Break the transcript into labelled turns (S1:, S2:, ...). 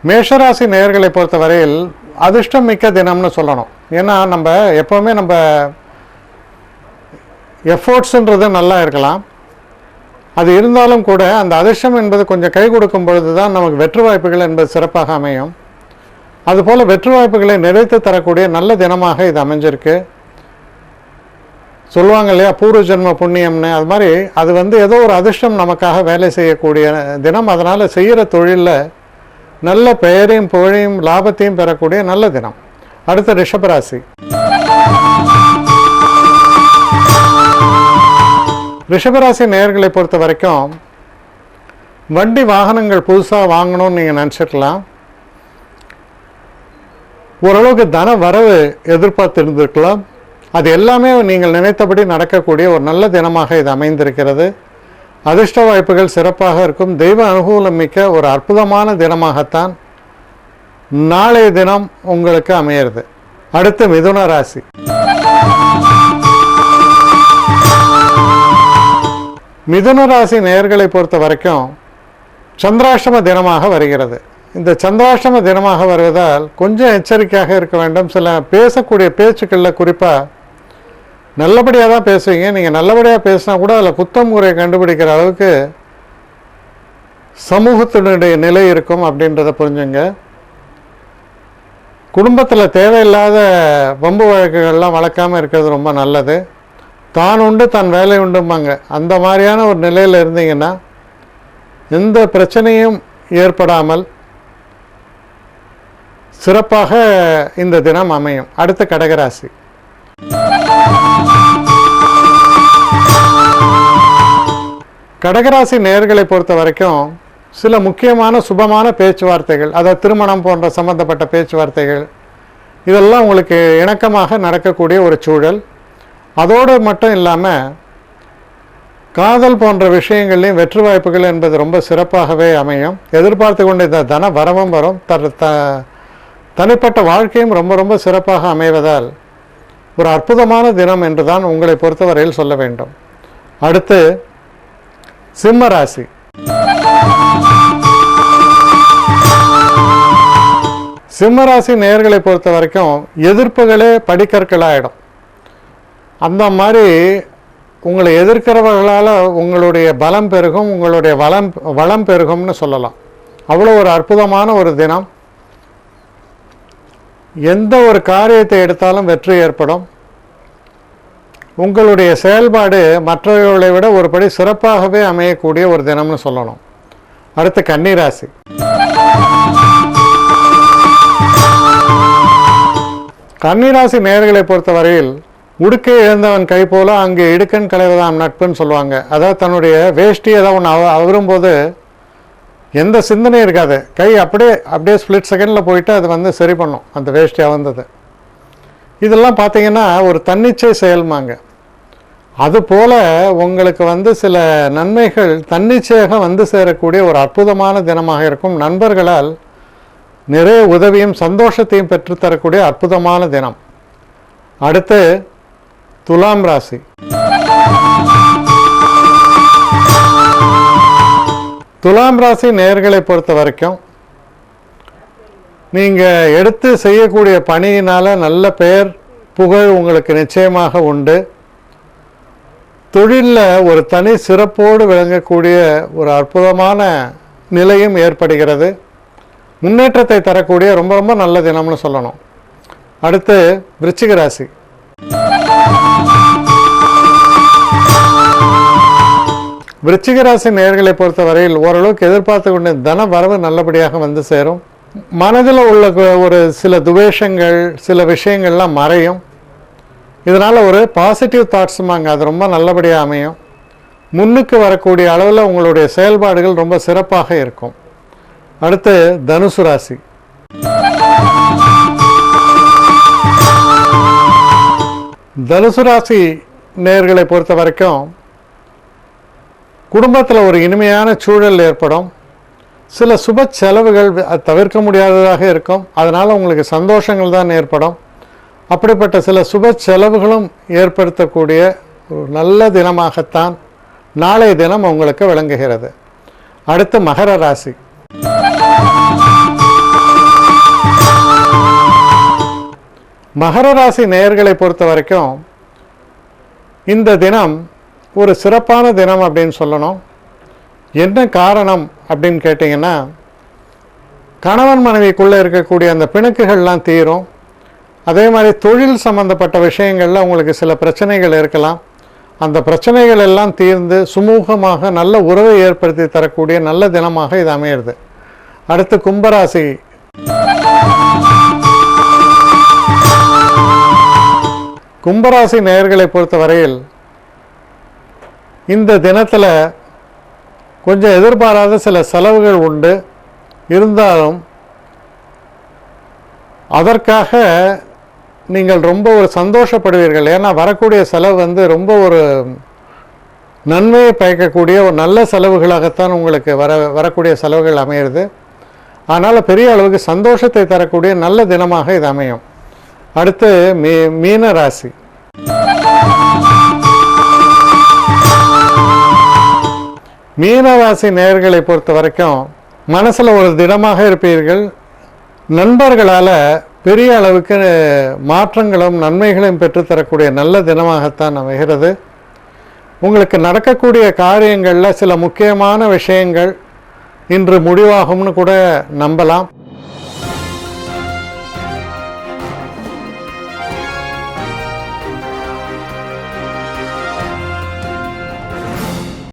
S1: மேஷராசி நேயர்களை பொறுத்தவரையில் அதிர்ஷ்டம் மிக்க தினம்னு சொல்லணும். ஏன்னா நம்ம எப்போவுமே நம்ம எஃபோர்ட்ஸுன்றது நல்லா இருக்கலாம், அது இருந்தாலும் கூட அந்த அதிர்ஷ்டம் என்பது கொஞ்சம் கை கொடுக்கும் பொழுது தான் நமக்கு வெற்றி வாய்ப்புகள் என்பது சிறப்பாக அமையும். அதுபோல் வெற்றி வாய்ப்புகளை நிறைத்து தரக்கூடிய நல்ல தினமாக இது அமைஞ்சிருக்கு. சொல்லுவாங்க இல்லையா, பூர்வ ஜென்ம புண்ணியம்னு, அது மாதிரி அது ஏதோ ஒரு அதிர்ஷ்டம் நமக்காக வேலை செய்யக்கூடிய தினம். அதனால் செய்கிற தொழிலில் நல்ல பெயரையும் புகழையும் லாபத்தையும் பெறக்கூடிய நல்ல தினம். அடுத்த ரிஷபராசி. ரிஷபராசி நேயர்களை பொறுத்த வரைக்கும் வண்டி வாகனங்கள் புதுசாக வாங்கணும்னு நீங்கள் நினச்சிருக்கலாம். ஓரளவுக்கு தன வரவு எதிர்பார்த்திருந்திருக்கலாம். அது எல்லாமே நீங்கள் நினைத்தபடி நடக்கக்கூடிய ஒரு நல்ல தினமாக இது அமைந்திருக்கிறது. அதிர்ஷ்ட வாய்ப்புகள் சிறப்பாக இருக்கும். தெய்வ அனுகூலம் மிக்க ஒரு அற்புதமான தினமாகத்தான் நாளைய தினம் உங்களுக்கு அமையிறது. அடுத்து மிதுன ராசி. மிதுன ராசி நேயர்களை பொறுத்த வரைக்கும் சந்திராஷ்டம தினமாக வருகிறது. இந்த சந்திராஷ்டம தினமாக வருவதால் கொஞ்சம் எச்சரிக்கையாக இருக்க வேண்டும். சில பேசக்கூடிய பேச்சுக்களில் குறிப்பாக நல்லபடியாக தான் பேசுவீங்க. நீங்கள் நல்லபடியாக பேசினா கூட அதில் குத்தம் குறையை கண்டுபிடிக்கிற அளவுக்கு சமூகத்தினுடைய நிலை இருக்கும் அப்படின்றத புரிஞ்சுங்க. குடும்பத்தில் தேவையில்லாத வம்பு வழக்குகள்லாம் வளர்க்காமல் இருக்கிறது ரொம்ப நல்லது. தான் உண்டு தன் வேலை உண்டும்பாங்க, அந்த மாதிரியான ஒரு நிலையில் இருந்தீங்கன்னா எந்த பிரச்சனையும் ஏற்படாமல் சிறப்பாக இந்த தினம் அமையும். அடுத்த கடகராசி. கடகராசி நேயர்களை பொறுத்த வரைக்கும் சில முக்கியமான சுபமான பேச்சுவார்த்தைகள், அதாவது திருமணம் போன்ற சம்பந்தப்பட்ட பேச்சுவார்த்தைகள், இதெல்லாம் உங்களுக்கு இணக்கமாக நடக்கக்கூடிய ஒரு சூழல். அதோடு மட்டும் இல்லாமல் காதல் போன்ற விஷயங்கள்லையும் வெற்றி வாய்ப்புகள் என்பது ரொம்ப சிறப்பாகவே அமையும். எதிர்பார்த்து கொண்ட இந்த தன வரவும் வரும். தனிப்பட்ட வாழ்க்கையும் ரொம்ப ரொம்ப சிறப்பாக அமைவதால் ஒரு அற்புதமான தினம் என்று தான் உங்களை பொறுத்தவரையில் சொல்ல வேண்டும். அடுத்து சிம்ம ராசி. சிம்ம ராசி நேயர்களை பொறுத்த வரைக்கும் எதிர்ப்புகளே படிக்கற்களாயிடும். அந்த மாதிரி உங்களை எதிர்க்கிறவர்களால் உங்களுடைய பலம் பெருகும், உங்களுடைய வளம் பெருகும்னு சொல்லலாம். அவ்வளோ ஒரு அற்புதமான ஒரு தினம். எந்த ஒரு காரியத்தை எடுத்தாலும் வெற்றி ஏற்படும். உங்களுடைய செயல்பாடு மற்றவர்களை விட ஒருபடி சிறப்பாகவே அமையக்கூடிய ஒரு தினம்னு சொல்லணும். அடுத்து கன்னிராசி. கன்னிராசி நேயர்களை பொறுத்தவரையில் உடுக்கை இழந்தவன் கை போல அங்கே இடுக்கன் களைவதாம் நட்புன்னு சொல்லுவாங்க. அதாவது தன்னுடைய வேஷ்டி ஏதாவது ஒன்று அவரும்போது எந்த சிந்தனையும் இருக்காது, கை அப்படியே ஸ்பிளிட் செகண்டில் போயிட்டு அது சரி பண்ணும் அந்த வேஷ்டியாக வந்தது. இதெல்லாம் பார்த்தீங்கன்னா ஒரு தன்னிச்சை செயல்மாங்க. அதுபோல் உங்களுக்கு சில நன்மைகள் தன்னிச்சையாக சேரக்கூடிய ஒரு அற்புதமான தினமாக இருக்கும். நண்பர்களால் நிறைய உதவியும் சந்தோஷத்தையும் பெற்றுத்தரக்கூடிய அற்புதமான தினம். அடுத்து துலாம் ராசி. துலாம் ராசி நேயர்களை பொறுத்த வரைக்கும் நீங்கள் எடுத்து செய்யக்கூடிய பணியினால் நல்ல பெயர் புகழ் உங்களுக்கு நிச்சயமாக உண்டு. தொழிலில் ஒரு தனி சிறப்போடு விளங்கக்கூடிய ஒரு அற்புதமான நிலையும் ஏற்படுகிறது. முன்னேற்றத்தை தரக்கூடிய ரொம்ப ரொம்ப நல்ல தினம்னு சொல்லணும். அடுத்து விருச்சிக ராசி. விருச்சிக ராசி நேயர்களை பொறுத்தவரையில் ஓரளவுக்கு எதிர்பார்த்து கொண்ட தன வரவு நல்லபடியாக சேரும். மனதில் உள்ள ஒரு சில துவேஷங்கள், சில விஷயங்கள்லாம் மறையும். இதனால் ஒரு பாசிட்டிவ் தாட்ஸுமாங்க, அது ரொம்ப நல்லபடியாக அமையும். முன்னுக்கு வரக்கூடிய அளவில் உங்களுடைய செயல்பாடுகள் ரொம்ப சிறப்பாக இருக்கும். அடுத்து தனுசு ராசி. தனுசு ராசி நேயர்களை பொறுத்த வரைக்கும் குடும்பத்தில் ஒரு இனிமையான சூழல் ஏற்படும். சில சுப செலவுகள் தவிர்க்க முடியாததாக இருக்கும். அதனால் உங்களுக்கு சந்தோஷங்கள் தான் ஏற்படும். அப்படிப்பட்ட சில சுப செலவுகளும் ஏற்படுத்தக்கூடிய ஒரு நல்ல தினமாகத்தான் நாளைய தினம் உங்களுக்கு விளங்குகிறது. அடுத்து மகர ராசி. மகர ராசி நேயர்களை பொறுத்த வரைக்கும் இந்த தினம் ஒரு சிறப்பான தினம் அப்படின்னு சொல்லணும். என்ன காரணம் அப்படின்னு கேட்டிங்கன்னா, கணவன் மனைவிக்குள்ளே இருக்கக்கூடிய அந்த பிணக்குகள்லாம் தீரும். அதே மாதிரி தொழில் சம்பந்தப்பட்ட விஷயங்களில் உங்களுக்கு சில பிரச்சனைகள் இருக்கலாம். அந்த பிரச்சனைகள் எல்லாம் தீர்ந்து சுமூகமாக நல்ல உறவை ஏற்படுத்தி தரக்கூடிய நல்ல தினமாக இது அமையிறது. அடுத்து கும்பராசி. கும்பராசி நேயர்களை பொறுத்த வரையில் இந்த தினத்தில் கொஞ்சம் எதிர்பாராத சில செலவுகள் உண்டு. இருந்தாலும் அதற்காக நீங்கள் ரொம்ப ஒரு சந்தோஷப்படுவீர்கள். ஏன்னா வரக்கூடிய செலவு ரொம்ப ஒரு நன்மையை பயக்கக்கூடிய ஒரு நல்ல செலவுகளாகத்தான் உங்களுக்கு வரக்கூடிய செலவுகள் அமையிறது. அதனால் பெரிய அளவுக்கு சந்தோஷத்தை தரக்கூடிய நல்ல தினமாக இது அமையும். அடுத்து மீன ராசி. மீன ராசி நேயர்களை பொறுத்த வரைக்கும் மனசில் ஒரு திடமாக இருப்பீர்கள். நண்பர்களால் பெரிய அளவுக்கு மாற்றங்களும் நன்மைகளையும் பெற்றுத்தரக்கூடிய நல்ல தினமாகத்தான் அமைகிறது. உங்களுக்கு நடக்கக்கூடிய காரியங்களில் சில முக்கியமான விஷயங்கள் இன்று முடிவாகும்னு கூட நம்பலாம்.